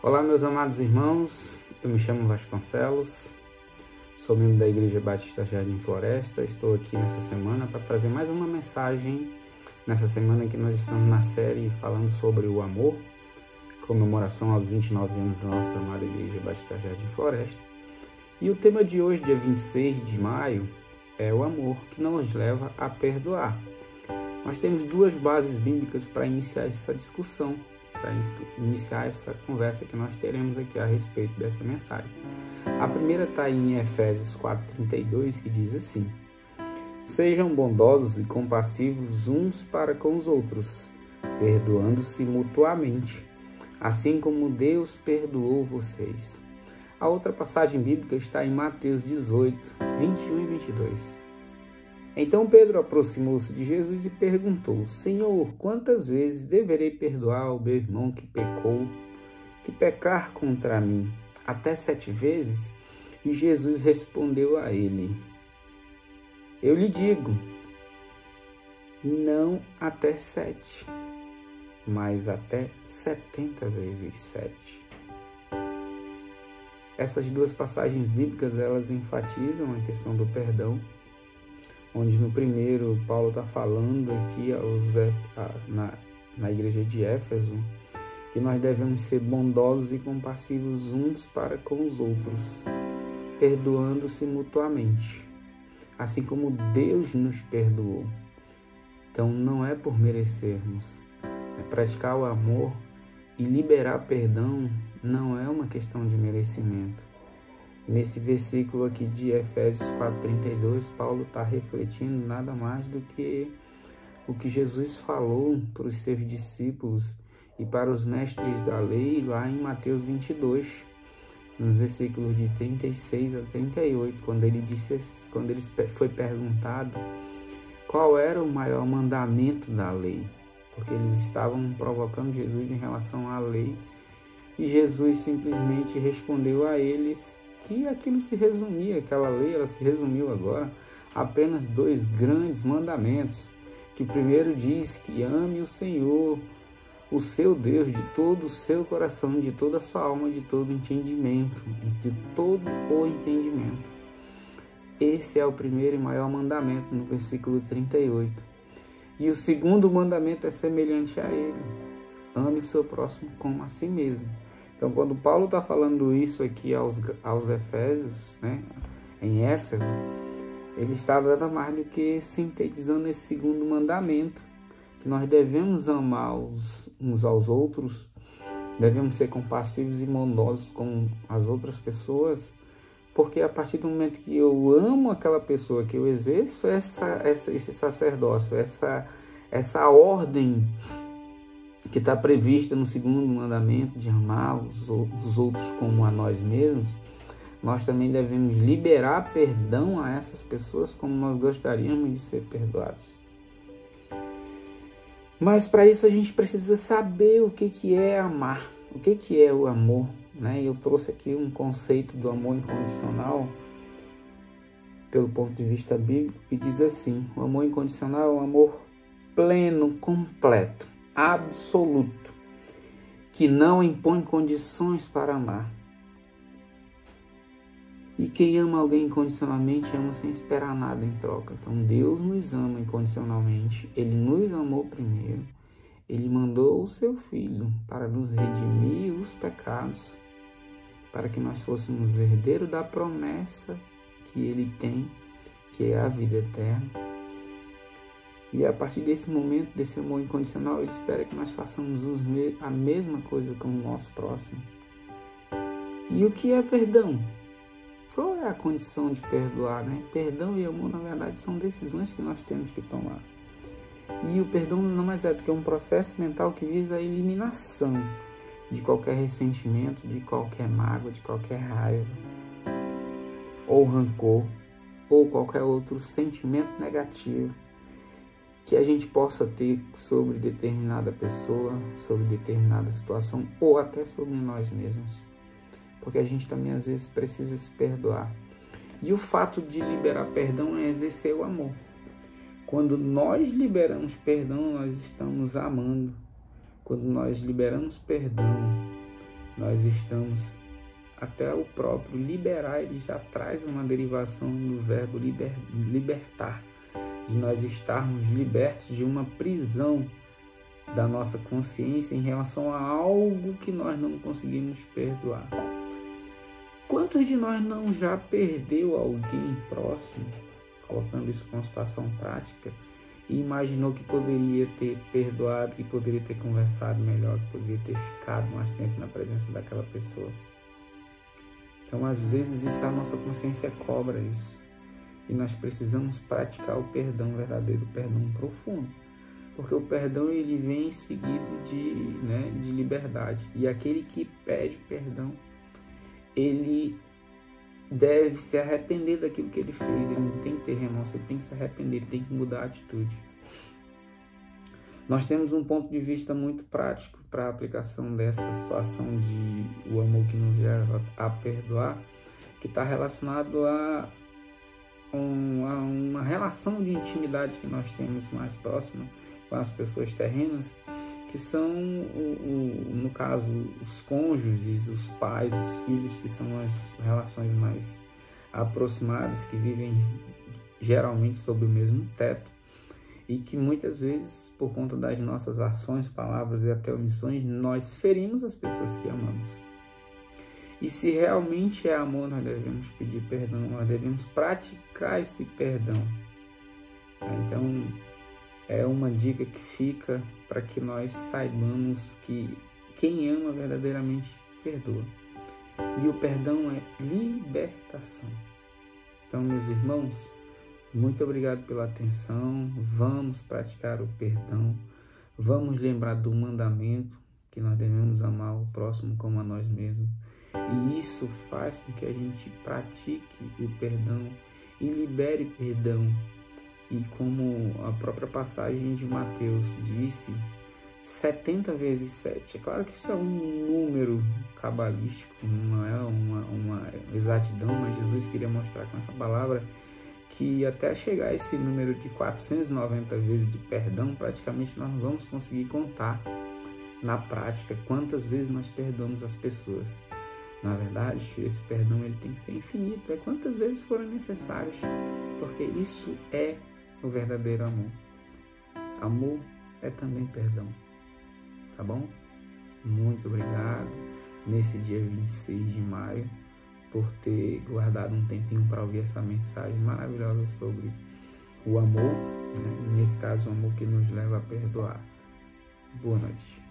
Olá, meus amados irmãos, eu me chamo Vasconcelos, sou membro da Igreja Batista Jardim Floresta. Estou aqui nessa semana para trazer mais uma mensagem, nessa semana que nós estamos na série falando sobre o amor, comemoração aos 29 anos da nossa amada Igreja Batista Jardim Floresta. E o tema de hoje, dia 26 de maio, é o amor que nos leva a perdoar. Nós temos duas bases bíblicas para iniciar essa discussão, para iniciar essa conversa que nós teremos aqui a respeito dessa mensagem. A primeira está em Efésios 4:32, que diz assim: sejam bondosos e compassivos uns para com os outros, perdoando-se mutuamente, assim como Deus perdoou vocês. A outra passagem bíblica está em Mateus 18, 21 e 22. Então Pedro aproximou-se de Jesus e perguntou: Senhor, quantas vezes deverei perdoar ao meu irmão que pecar contra mim? Até 7 vezes? E Jesus respondeu a ele: eu lhe digo, não até 7, mas até 70 vezes 7. Essas duas passagens bíblicas, elas enfatizam a questão do perdão, onde no primeiro Paulo está falando aqui na igreja de Éfeso que nós devemos ser bondosos e compassivos uns para com os outros, perdoando-se mutuamente, assim como Deus nos perdoou. Então não é por merecermos, é praticar o amor e liberar perdão não é uma questão de merecimento. Nesse versículo aqui de Efésios 4:32, Paulo está refletindo nada mais do que o que Jesus falou para os seus discípulos e para os mestres da lei lá em Mateus 22, nos versículos de 36 a 38, quando ele foi perguntado qual era o maior mandamento da lei, porque eles estavam provocando Jesus em relação à lei, e Jesus simplesmente respondeu a eles que aquilo se resumia, aquela lei, ela se resumiu agora a apenas 2 grandes mandamentos, que o primeiro diz que ame o Senhor, o seu Deus, de todo o seu coração, de toda a sua alma, de todo o entendimento, de todo o entendimento. Esse é o primeiro e maior mandamento, no versículo 38. E o segundo mandamento é semelhante a ele: ame o seu próximo como a si mesmo. Então, quando Paulo está falando isso aqui aos Efésios, né, em Éfeso, ele está nada mais do que sintetizando esse segundo mandamento, que nós devemos amar uns aos outros, devemos ser compassivos e bondosos com as outras pessoas, porque a partir do momento que eu amo aquela pessoa, que eu exerço esse sacerdócio, essa ordem que está prevista no segundo mandamento, de amar os outros como a nós mesmos, nós também devemos liberar perdão a essas pessoas como nós gostaríamos de ser perdoados. Mas para isso a gente precisa saber o que é amar, o que é o amor, né? Eu trouxe aqui um conceito do amor incondicional pelo ponto de vista bíblico, que diz assim: o amor incondicional é um amor pleno, completo, absoluto, que não impõe condições para amar. E quem ama alguém incondicionalmente ama sem esperar nada em troca. Então Deus nos ama incondicionalmente, Ele nos amou primeiro, Ele mandou o seu Filho para nos redimir os pecados, para que nós fôssemos herdeiros da promessa que Ele tem, que é a vida eterna. E a partir desse momento, desse amor incondicional, Ele espera que nós façamos a mesma coisa com o nosso próximo. E o que é perdão? Qual é a condição de perdoar, né? Perdão e amor, na verdade, são decisões que nós temos que tomar. E o perdão não mais é do que um processo mental que visa a eliminação de qualquer ressentimento, de qualquer mágoa, de qualquer raiva, ou rancor, ou qualquer outro sentimento negativo que a gente possa ter sobre determinada pessoa, sobre determinada situação, ou até sobre nós mesmos. Porque a gente também às vezes precisa se perdoar. E o fato de liberar perdão é exercer o amor. Quando nós liberamos perdão, nós estamos amando. Quando nós liberamos perdão, nós estamos, até o próprio liberar, ele já traz uma derivação do verbo libertar, de nós estarmos libertos de uma prisão da nossa consciência em relação a algo que nós não conseguimos perdoar. Quantos de nós não já perdeu alguém próximo, colocando isso com uma situação prática, e imaginou que poderia ter perdoado, que poderia ter conversado melhor, que poderia ter ficado mais tempo na presença daquela pessoa? Então, às vezes, a nossa consciência cobra isso. E nós precisamos praticar o perdão verdadeiro, o perdão profundo. Porque o perdão, ele vem seguido de liberdade. E aquele que pede perdão, ele deve se arrepender daquilo que ele fez. Ele não tem que ter remorso, ele tem que se arrepender, ele tem que mudar a atitude. Nós temos um ponto de vista muito prático para a aplicação dessa situação de o amor que nos leva a perdoar, que está relacionado a uma relação de intimidade que nós temos mais próxima com as pessoas terrenas, que são, no caso, os cônjuges, os pais, os filhos, que são as relações mais aproximadas, que vivem geralmente sob o mesmo teto, e que muitas vezes, por conta das nossas ações, palavras e até omissões, nós ferimos as pessoas que amamos. E se realmente é amor, nós devemos pedir perdão, nós devemos praticar esse perdão. Então, é uma dica que fica para que nós saibamos que quem ama verdadeiramente perdoa. E o perdão é libertação. Então, meus irmãos, muito obrigado pela atenção. Vamos praticar o perdão. Vamos lembrar do mandamento que nós devemos amar o próximo como a nós mesmos. E isso faz com que a gente pratique o perdão e libere perdão. E como a própria passagem de Mateus disse, 70 vezes 7. É claro que isso é um número cabalístico, não é uma exatidão, mas Jesus queria mostrar com essa palavra que até chegar a esse número de 490 vezes de perdão, praticamente nós não vamos conseguir contar na prática quantas vezes nós perdoamos as pessoas. Na verdade, esse perdão ele tem que ser infinito, é quantas vezes forem necessárias, porque isso é o verdadeiro amor. Amor é também perdão, tá bom? Muito obrigado nesse dia 26 de maio por ter guardado um tempinho para ouvir essa mensagem maravilhosa sobre o amor, né? E nesse caso o amor que nos leva a perdoar. Boa noite.